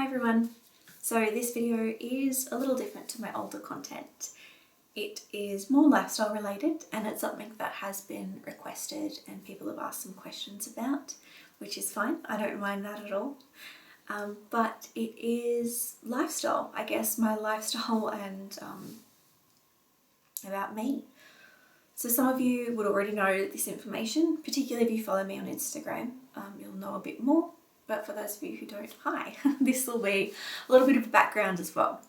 Hi everyone. So this video is a little different to my older content. It is more lifestyle related and it's something that has been requested and people have asked some questions about, which is fine. I don't mind that at all. But it is lifestyle, I guess, my lifestyle and about me. So some of you would already know this information, particularly if you follow me on Instagram. You'll know a bit more. But for those of you who don't, hi, this will be a little bit of a background as well.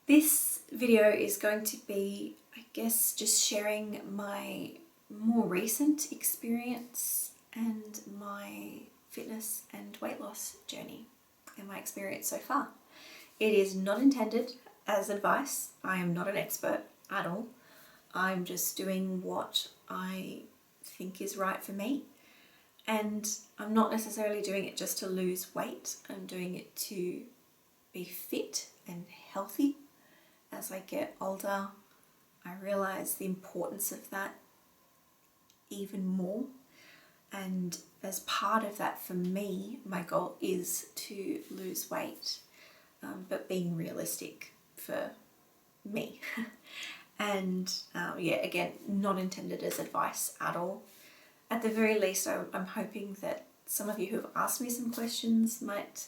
This video is going to be, I guess, just sharing my more recent experience and my fitness and weight loss journey and my experience so far. It is not intended as advice. I am not an expert at all. I'm just doing what I think is right for me. And I'm not necessarily doing it just to lose weight. I'm doing it to be fit and healthy. As I get older, I realize the importance of that even more. And as part of that, for me, my goal is to lose weight, but being realistic for me. And yeah, again, not intended as advice at all. At the very least, I'm hoping that some of you who have asked me some questions might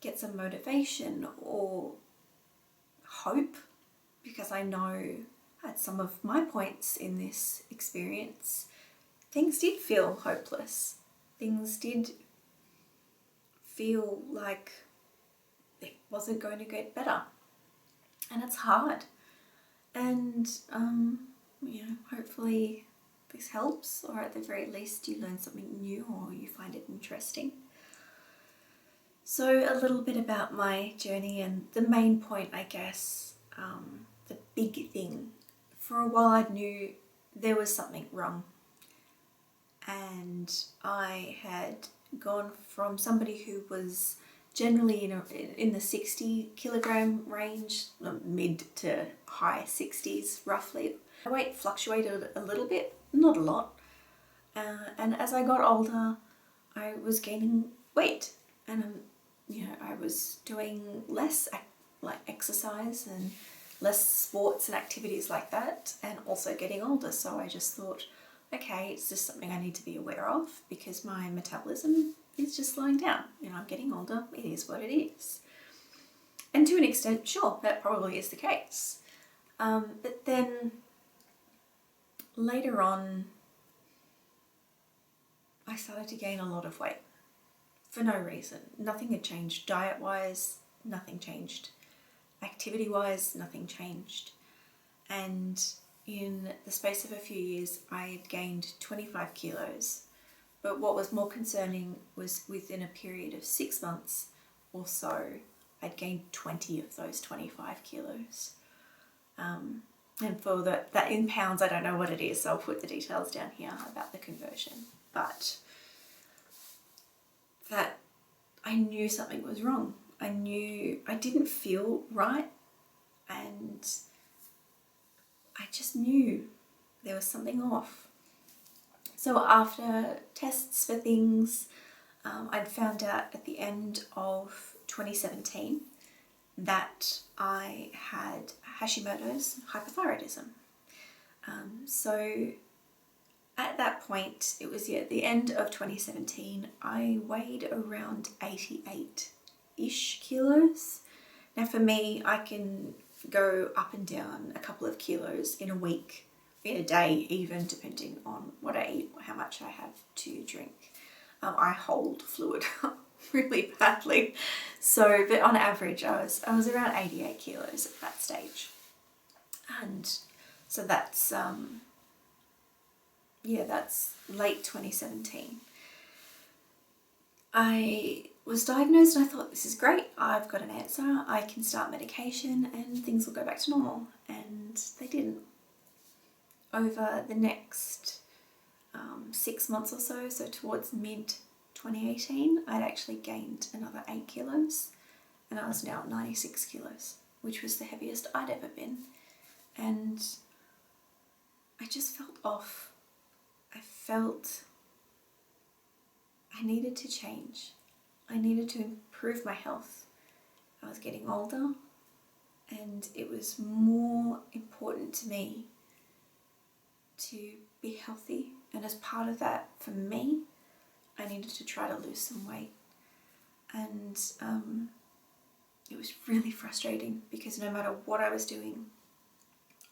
get some motivation or hope, because I know at some of my points in this experience, things did feel hopeless. Things did feel like it wasn't going to get better. And it's hard. And, hopefully this helps, or at the very least you learn something new or you find it interesting. So a little bit about my journey, and the main point, I guess, the big thing. For a while I knew there was something wrong, and I had gone from somebody who was generally in the 60 kilogram range, mid to high 60s roughly. My weight fluctuated a little bit, not a lot, and as I got older I was gaining weight, and I was doing less exercise and less sports and activities like that, and also getting older. So I just thought, okay, it's just something I need to be aware of because my metabolism is just slowing down. I'm getting older, it is what it is. And to an extent, sure, that probably is the case. But then later on, I started to gain a lot of weight for no reason. Nothing had changed diet-wise, nothing changed activity-wise, nothing changed. And in the space of a few years, I had gained 25 kilos. But what was more concerning was within a period of 6 months or so, I'd gained 20 of those 25 kilos. And for that in pounds, I don't know what it is, so I'll put the details down here about the conversion. But that I knew something was wrong. I knew I didn't feel right, and I just knew there was something off. So after tests for things, I'd found out at the end of 2017 that I had Hashimoto's hypothyroidism. So at that point, it was the end of 2017, I weighed around 88-ish kilos. Now for me, I can go up and down a couple of kilos in a week, in a day even, depending on what I eat, how much I have to drink. I hold fluid really badly. So, but on average, I was around 88 kilos at that stage. And so that's, that's late 2017. I was diagnosed and I thought, this is great. I've got an answer. I can start medication and things will go back to normal. And they didn't. Over the next 6 months or so, so towards mid 2018, I'd actually gained another 8 kilos and I was now at 96 kilos, which was the heaviest I'd ever been. And I just felt off. I felt I needed to change. I needed to improve my health. I was getting older, and it was more important to me to be healthy. And as part of that, for me, I needed to try to lose some weight. And it was really frustrating because no matter what I was doing,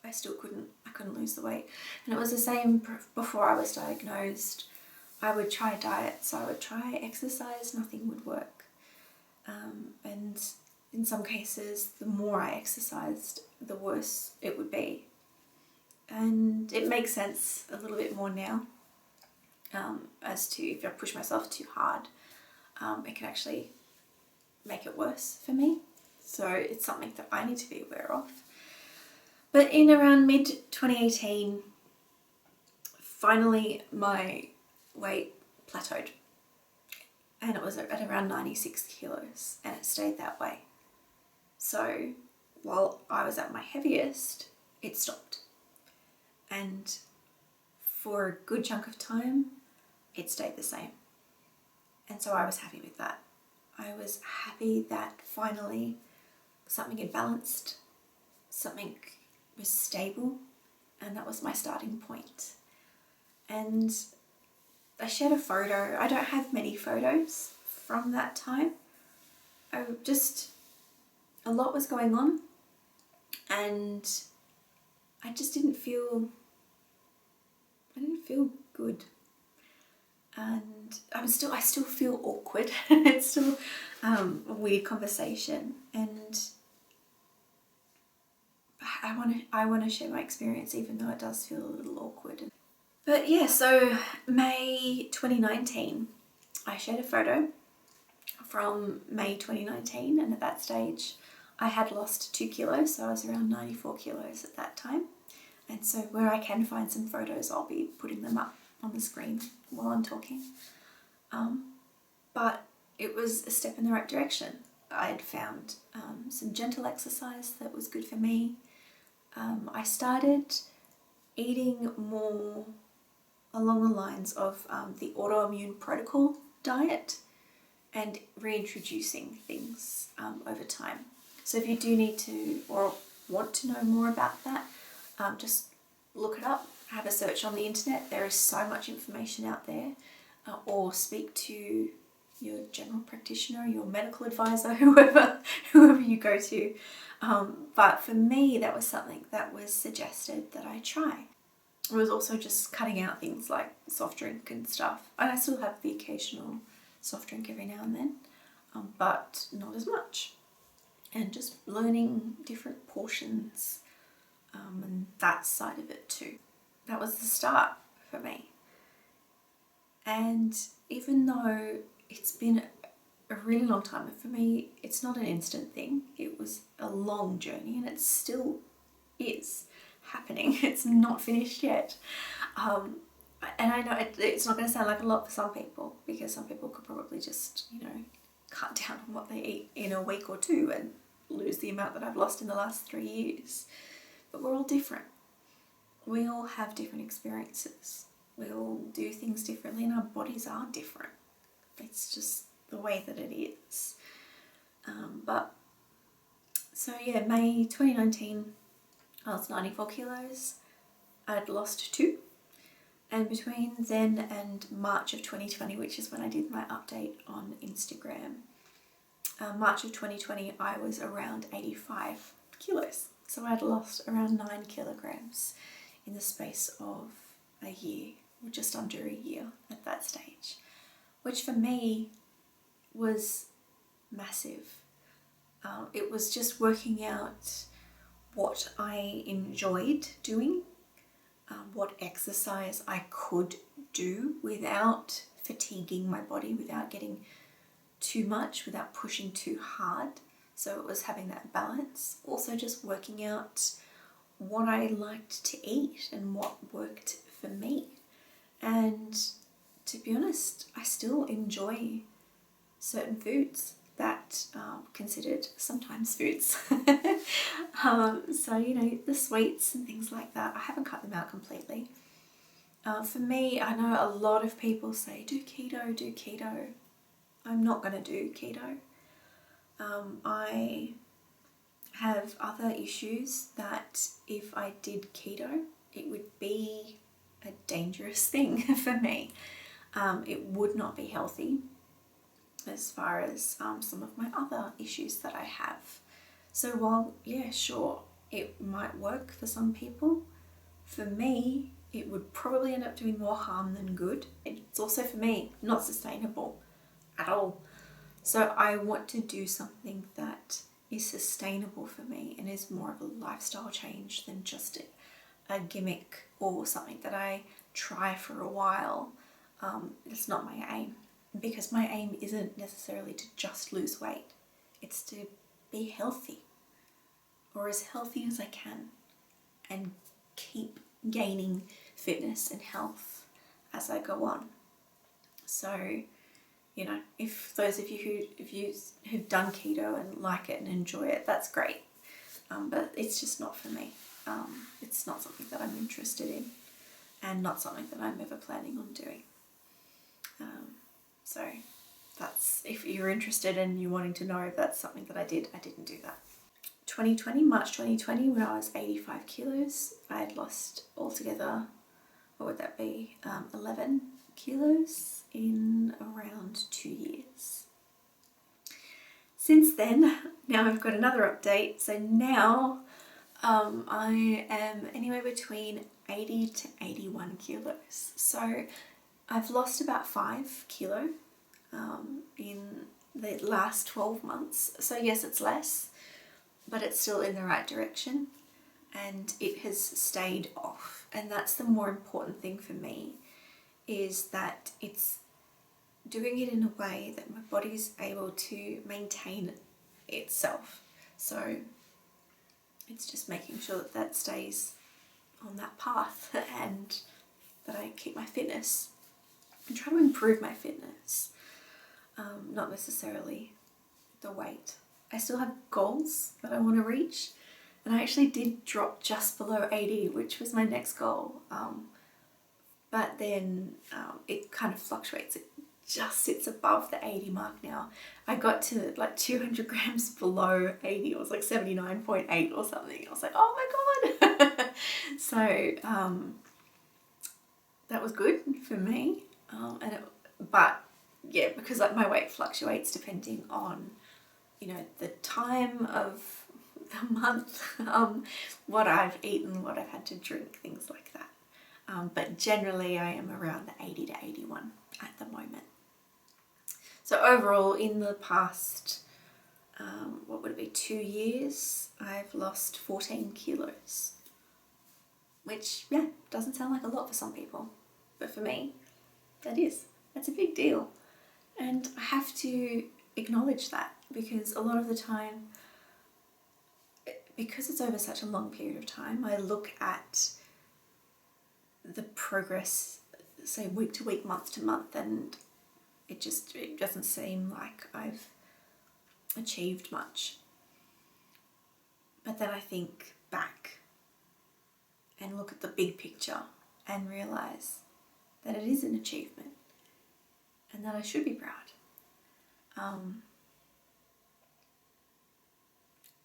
I couldn't lose the weight. And it was the same before I was diagnosed. I would try diets, I would try exercise, nothing would work. And in some cases, the more I exercised, the worse it would be. And it makes sense a little bit more now, as to if I push myself too hard, it can actually make it worse for me. So it's something that I need to be aware of. But in around mid-2018, finally my weight plateaued. And it was at around 96 kilos, and it stayed that way. So while I was at my heaviest, it stopped. And for a good chunk of time, it stayed the same. And so I was happy with that. I was happy that finally something had balanced, something was stable, and that was my starting point. And I shared a photo. I don't have many photos from that time. A lot was going on, and I just didn't feel good. And I still feel awkward. It's still a weird conversation, and I want to share my experience, even though it does feel a little awkward. But yeah, so May 2019, I shared a photo from May 2019, and at that stage I had lost 2 kilos, so I was around 94 kilos at that time. And so where I can find some photos, I'll be putting them up on the screen while I'm talking. But it was a step in the right direction. I had found some gentle exercise that was good for me. I started eating more along the lines of the autoimmune protocol diet and reintroducing things over time. So if you do need to or want to know more about that, just look it up, have a search on the internet. There is so much information out there, or speak to your general practitioner, your medical advisor, whoever you go to. But for me, that was something that was suggested that I try. It was also just cutting out things like soft drink and stuff. And I still have the occasional soft drink every now and then, but not as much. And just learning different portions, and that side of it too. That was the start for me. And even though it's been a really long time, for me, it's not an instant thing. It was a long journey, and it still is happening. It's not finished yet. And I know it's not going to sound like a lot for some people, because some people could probably just, cut down on what they eat in a week or two and lose the amount that I've lost in the last 3 years. But we're all different. We all have different experiences. We all do things differently, and our bodies are different. It's just the way that it is. May 2019, I was 94 kilos. I'd lost 2. And between then and March of 2020, which is when I did my update on Instagram, March of 2020, I was around 85 kilos. So I'd lost around 9 kilograms in the space of a year, or just under a year at that stage, which for me was massive. It was just working out what I enjoyed doing, what exercise I could do without fatiguing my body, without getting too much, without pushing too hard. So it was having that balance. Also just working out what I liked to eat and what worked for me. And to be honest, I still enjoy certain foods that are considered sometimes foods. The sweets and things like that, I haven't cut them out completely. For me, I know a lot of people say, do keto. I'm not going to do keto. I have other issues that if I did keto, it would be a dangerous thing for me. It would not be healthy as far as some of my other issues that I have. So while, yeah, sure, it might work for some people, for me, it would probably end up doing more harm than good. It's also, for me, not sustainable at all. So I want to do something that is sustainable for me and is more of a lifestyle change than just a gimmick or something that I try for a while. It's not my aim, because my aim isn't necessarily to just lose weight. It's to be healthy, or as healthy as I can, and keep gaining fitness and health as I go on. So, you know, if those of you who've done keto and like it and enjoy it, that's great. But it's just not for me. It's not something that I'm interested in, and not something that I'm ever planning on doing. So that's, if you're interested and you're wanting to know if that's something that I didn't do that. 2020, March 2020, when I was 85 kilos, I had lost altogether, what would that be, 11 kilos in around 2 years. Since then, now I've got another update. So now I am anywhere between 80 to 81 kilos. So I've lost about 5 kilo in the last 12 months. So yes, it's less, but it's still in the right direction, and it has stayed off. And that's the more important thing for me, is that it's doing it in a way that my body's able to maintain itself. So it's just making sure that that stays on that path, and that I keep my fitness and try to improve my fitness, not necessarily the weight. I still have goals that I want to reach, and I actually did drop just below 80, which was my next goal, but then it kind of fluctuates. It just sits above the 80 mark now. I got to like 200 grams below 80. It was like 79.8 or something. I was like, oh my god. So that was good for me, but yeah, because like my weight fluctuates depending on, you know, the time of the month, what I've eaten, what I've had to drink, things like that. But generally I am around the 80 to 81 at the moment. So overall, in the past, what would it be, 2 years, I've lost 14 kilos. Which, yeah, doesn't sound like a lot for some people. But for me, that is. That's a big deal. And I have to acknowledge that, because a lot of the time, because it's over such a long period of time, I look at the progress, say week to week, month to month, and it doesn't seem like I've achieved much. But then I think back and look at the big picture and realise that it is an achievement and that I should be proud.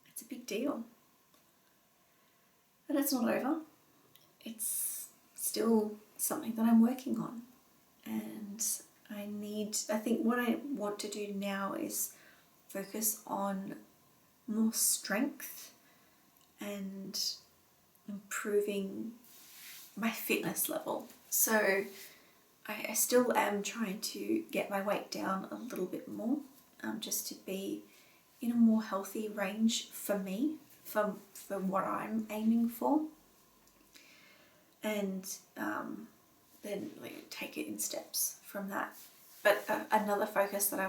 It's a big deal. But it's not over. It's still something that I'm working on, and I think what I want to do now is focus on more strength and improving my fitness level. So I still am trying to get my weight down a little bit more, just to be in a more healthy range for me, for what I'm aiming for, and then like, take it in steps from that. But another focus that I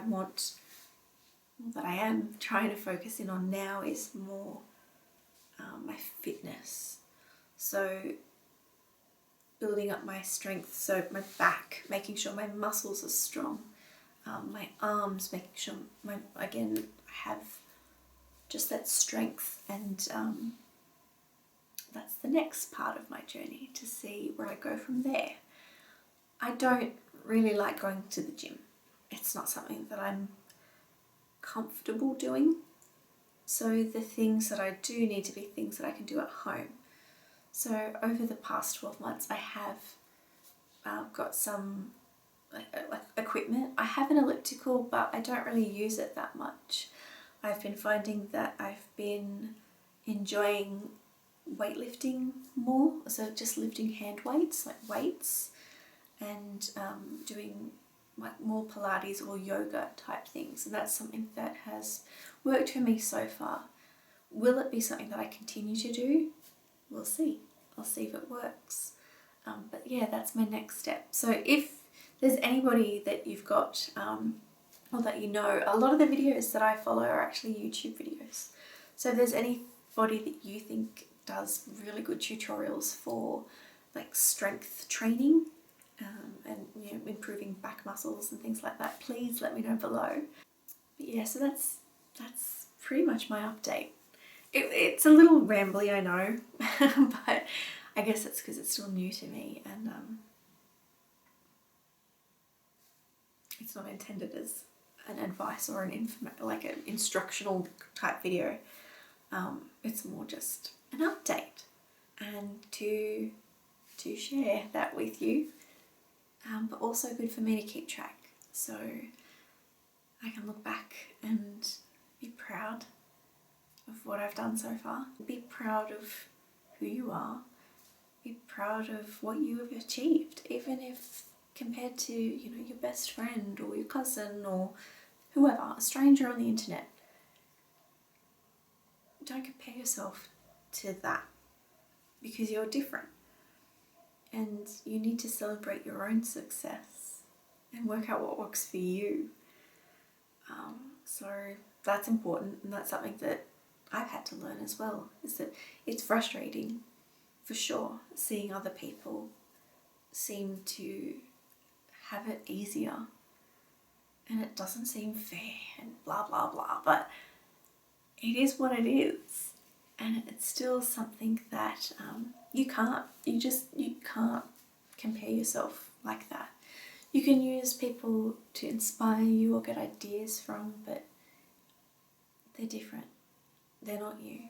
am trying to focus in on now is more my fitness. So building up my strength, so my back, making sure my muscles are strong, my arms, making sure I have just that strength, and that's the next part of my journey, to see where I go from there. I don't really like going to the gym. it's not something that I'm comfortable doing. So the things that I do need to be things that I can do at home. So over the past 12 months, I have got some like equipment. I have an elliptical, but I don't really use it that much. I've been finding that I've been enjoying weightlifting more, so just lifting hand weights, like weights, and doing like more Pilates or yoga type things, and that's something that has worked for me so far. Will it be something that I continue to do? We'll see. I'll see if it works. But yeah, that's my next step. So if there's anybody that you've got or that you know, a lot of the videos that I follow are actually YouTube videos. So if there's anybody that you think does really good tutorials for like strength training and improving back muscles and things like that, please let me know below. But yeah, so that's pretty much my update. It's a little rambly, I know, but I guess it's because it's still new to me, and it's not intended as an advice or an instructional type video. It's more just an update and to share that with you, but also good for me to keep track, so I can look back and be proud of what I've done so far. Be proud of who you are. Be proud of what you have achieved, even if compared to, your best friend or your cousin or whoever, a stranger on the internet. Don't compare yourself to that, because you're different and you need to celebrate your own success and work out what works for you. So that's important, and that's something that I've had to learn as well, is that it's frustrating for sure seeing other people seem to have it easier, and it doesn't seem fair and blah blah blah, but it is what it is, and it's still something that you can't compare yourself like that. You can use people to inspire you or get ideas from, but they're different. They're not you.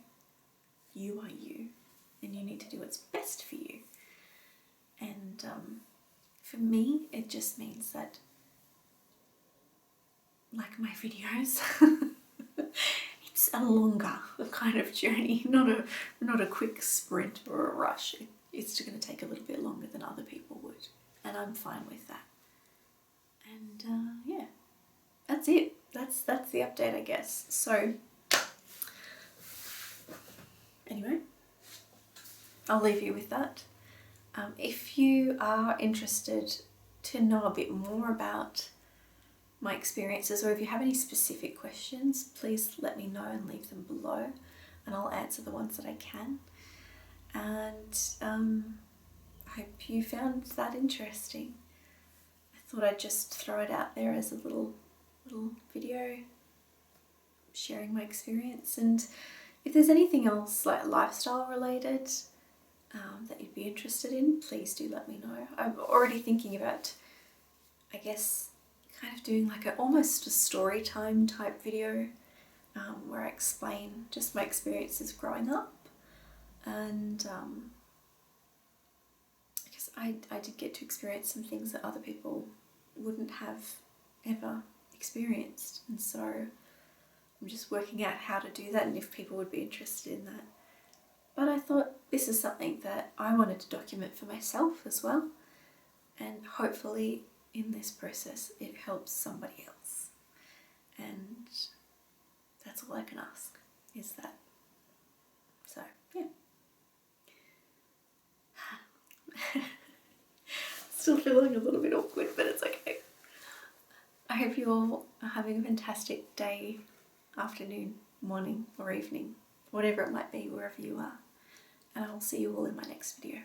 You are you, and you need to do what's best for you. And for me, it just means that, like my videos, it's a longer kind of journey, not a quick sprint or a rush. It's going to take a little bit longer than other people would, and I'm fine with that. And yeah, that's it. That's the update, I guess. So anyway, I'll leave you with that. If you are interested to know a bit more about my experiences, or if you have any specific questions, please let me know and leave them below, and I'll answer the ones that I can. And I hope you found that interesting. I thought I'd just throw it out there as a little video sharing my experience, and if there's anything else like lifestyle related that you'd be interested in, please do let me know. I'm already thinking about, I guess, kind of doing like almost a story time type video where I explain just my experiences growing up, and because I did get to experience some things that other people wouldn't have ever experienced, and so I'm just working out how to do that and if people would be interested in that. But I thought this is something that I wanted to document for myself as well, and hopefully in this process it helps somebody else, and that's all I can ask, is that. So yeah. Still feeling a little bit awkward, but it's okay. I hope you all are having a fantastic day, afternoon, morning or evening, whatever it might be, wherever you are. And I will see you all in my next video.